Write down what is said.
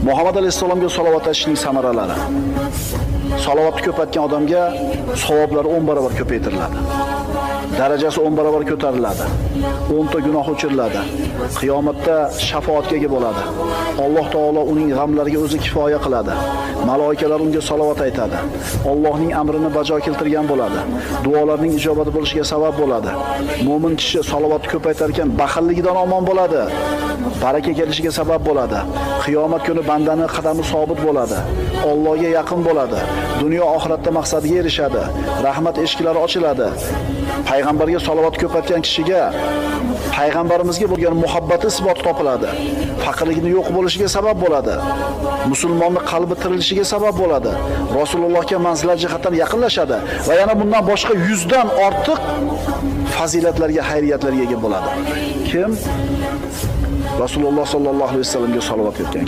Muhammad alayhisalomga salovat aytishning samaralari. Salovatni ko'paytgan odamga savoblari 10 barobar ko'paytiriladi. Darajasi 10 barobar ko'tariladi. 10 ta gunoh o'chiriladi. Qiyomatda shafoatga ega bo'ladi. Alloh taolo uning g'amlariga o'zi kifoya qiladi. Maloikalar unga salovat aytadi. Allohning amrini bajo keltirgan bo'ladi. Duolarning ijobati bo'lishiga sabab bo'ladi. Mo'min kishi salovatni ko'paytar ekan baxilligidan omon bo'ladi. Baraka kelishiga sabab bo'ladi. Qiyomat kuni bandani qadami sobit bo'ladi. Allohga yaqin bo'ladi. Dunyo oxiratda maqsadiga erishadi. Rahmat eshiklari ochiladi. Payg'ambarga salovat ko'paytgan kishiga payg'ambarimizga bo'lgan muhabbati isboti topiladi. Faqirligini yo'q bo'lishiga sabab bo'ladi. Musulmonning qalbi tirilishiga sabab bo'ladi. Rasulullohga manzilat jihatdan yaqinlashadi va yana bundan boshqa 100 dan ortiq fazilatlarga, xayriyatlarga ega bo'ladi. Kim? Rasululloh sallallohu alayhi vasallamga salovat etgan